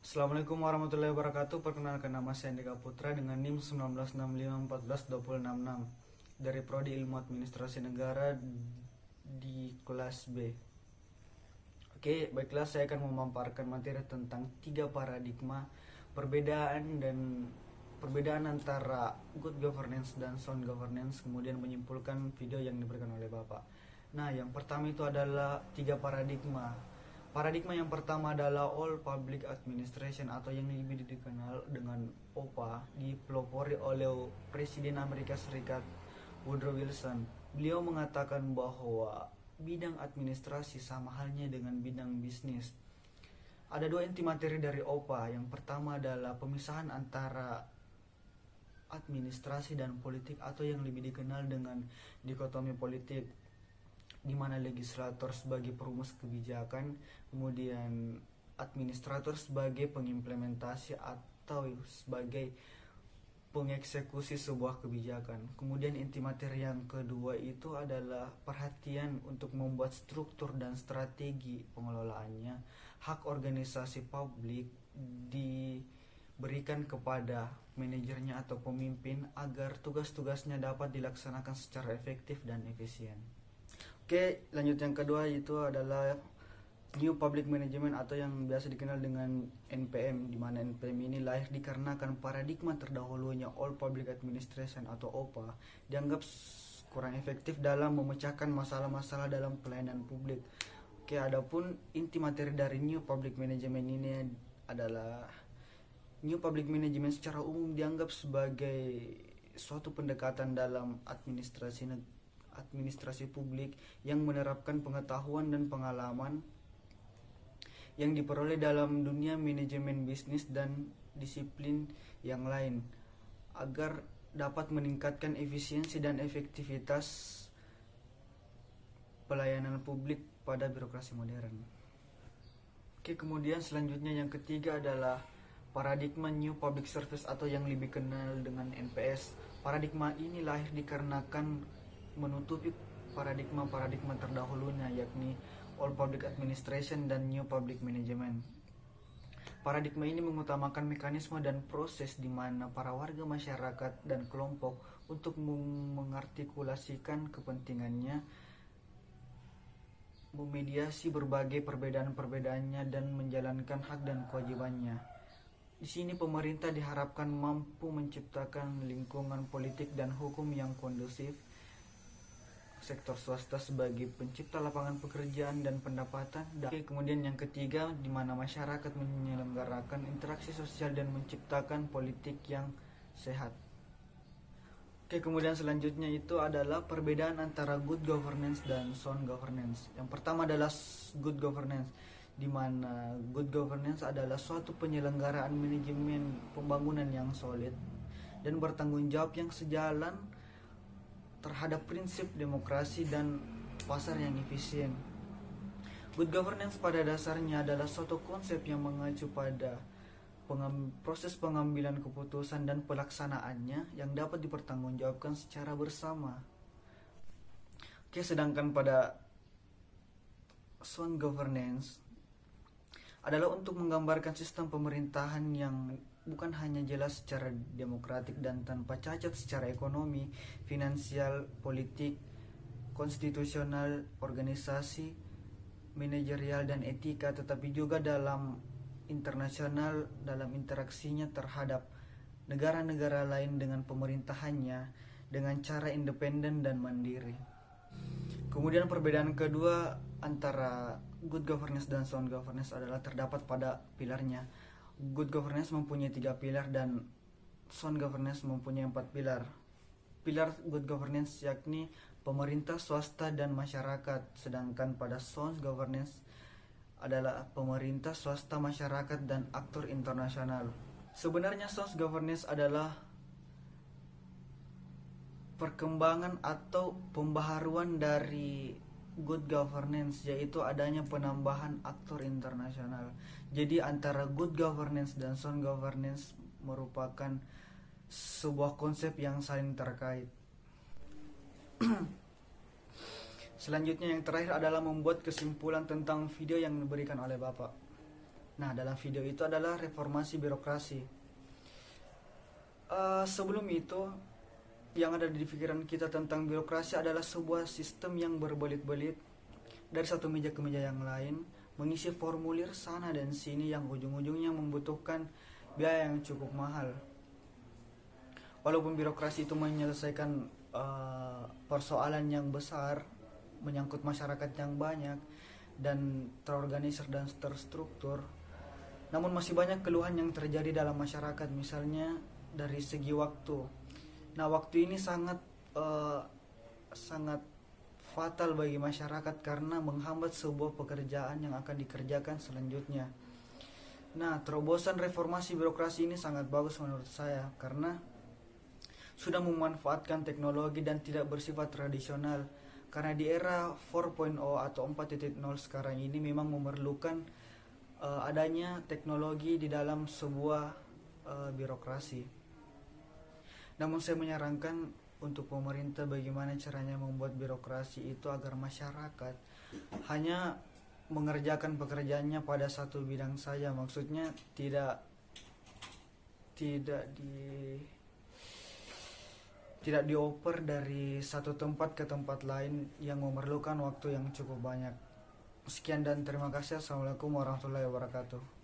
Assalamualaikum warahmatullahi wabarakatuh. Perkenalkan, nama saya Andika Putra dengan NIM 1965142066 dari Prodi Ilmu Administrasi Negara di kelas B. Oke, baiklah, saya akan memaparkan materi tentang tiga paradigma perbedaan antara good governance dan sound governance, kemudian menyimpulkan video yang diberikan oleh Bapak. Nah, yang pertama itu adalah tiga paradigma. Paradigma yang pertama adalah All Public Administration atau yang lebih dikenal dengan OPA, dipelopori oleh Presiden Amerika Serikat Woodrow Wilson. Beliau mengatakan bahwa bidang administrasi sama halnya dengan bidang bisnis. Ada dua inti materi dari OPA. Yang pertama adalah pemisahan antara administrasi dan politik atau yang lebih dikenal dengan dikotomi politik, di mana legislator sebagai perumus kebijakan, kemudian administrator sebagai pengimplementasi atau sebagai pengeksekusi sebuah kebijakan. Kemudian inti materi yang kedua itu adalah perhatian untuk membuat struktur dan strategi pengelolaannya. Hak organisasi publik diberikan kepada manajernya atau pemimpin agar tugas-tugasnya dapat dilaksanakan secara efektif dan efisien. Oke, lanjut yang kedua itu adalah New Public Management atau yang biasa dikenal dengan NPM, di mana NPM ini lahir dikarenakan paradigma terdahulunya All Public Administration atau OPA dianggap kurang efektif dalam memecahkan masalah-masalah dalam pelayanan publik. Oke, adapun inti materi dari New Public Management ini adalah New Public Management secara umum dianggap sebagai suatu pendekatan dalam administrasi publik yang menerapkan pengetahuan dan pengalaman yang diperoleh dalam dunia manajemen bisnis dan disiplin yang lain agar dapat meningkatkan efisiensi dan efektivitas pelayanan publik pada birokrasi modern. Oke, kemudian selanjutnya yang ketiga adalah paradigma New Public Service atau yang lebih kenal dengan NPS. Paradigma ini lahir dikarenakan menutupi paradigma-paradigma terdahulunya, yakni All Public Administration dan New Public Management. Paradigma ini mengutamakan mekanisme dan proses di mana para warga masyarakat dan kelompok untuk mengartikulasikan kepentingannya, memediasi berbagai perbedaan-perbedaannya dan menjalankan hak dan kewajibannya. Di sini pemerintah diharapkan mampu menciptakan lingkungan politik dan hukum yang kondusif, sektor swasta sebagai pencipta lapangan pekerjaan dan pendapatan. Kemudian yang ketiga, di mana masyarakat menyelenggarakan interaksi sosial dan menciptakan politik yang sehat. Oke, kemudian selanjutnya itu adalah perbedaan antara good governance dan sound governance. Yang pertama adalah good governance, di mana good governance adalah suatu penyelenggaraan manajemen pembangunan yang solid dan bertanggung jawab yang sejalan terhadap prinsip demokrasi dan pasar yang efisien. Good governance pada dasarnya adalah suatu konsep yang mengacu pada proses pengambilan keputusan dan pelaksanaannya yang dapat dipertanggungjawabkan secara bersama. Oke, sedangkan pada sound governance adalah untuk menggambarkan sistem pemerintahan yang bukan hanya jelas secara demokratik dan tanpa cacat secara ekonomi, finansial, politik, konstitusional, organisasi, manajerial, dan etika, tetapi juga dalam internasional dalam interaksinya terhadap negara-negara lain dengan pemerintahannya dengan cara independen dan mandiri. Kemudian perbedaan kedua antara good governance dan sound governance adalah terdapat pada pilarnya. Good governance mempunyai 3 pilar dan sound governance mempunyai 4 pilar. Pilar good governance yakni pemerintah, swasta, dan masyarakat, sedangkan pada sound governance adalah pemerintah, swasta, masyarakat, dan aktor internasional. Sebenarnya sound governance adalah perkembangan atau pembaharuan dari good governance, yaitu adanya penambahan aktor internasional. Jadi antara good governance dan sound governance merupakan sebuah konsep yang saling terkait. Selanjutnya yang terakhir adalah membuat kesimpulan tentang video yang diberikan oleh Bapak. Nah, dalam video itu adalah reformasi birokrasi. Sebelum itu, yang ada di pikiran kita tentang birokrasi adalah sebuah sistem yang berbelit-belit dari satu meja ke meja yang lain, mengisi formulir sana dan sini yang ujung-ujungnya membutuhkan biaya yang cukup mahal. Walaupun birokrasi itu menyelesaikan persoalan yang besar, menyangkut masyarakat yang banyak dan terorganisir dan terstruktur, namun masih banyak keluhan yang terjadi dalam masyarakat, misalnya dari segi waktu. Nah, waktu ini sangat fatal bagi masyarakat karena menghambat sebuah pekerjaan yang akan dikerjakan selanjutnya. Nah, terobosan reformasi birokrasi ini sangat bagus menurut saya karena sudah memanfaatkan teknologi dan tidak bersifat tradisional. Karena di era 4.0 atau 4.0 sekarang ini memang memerlukan adanya teknologi di dalam sebuah birokrasi. Namun saya menyarankan untuk pemerintah bagaimana caranya membuat birokrasi itu agar masyarakat hanya mengerjakan pekerjaannya pada satu bidang saja. Maksudnya tidak dioper dari satu tempat ke tempat lain yang memerlukan waktu yang cukup banyak. Sekian dan terima kasih. Assalamualaikum warahmatullahi wabarakatuh.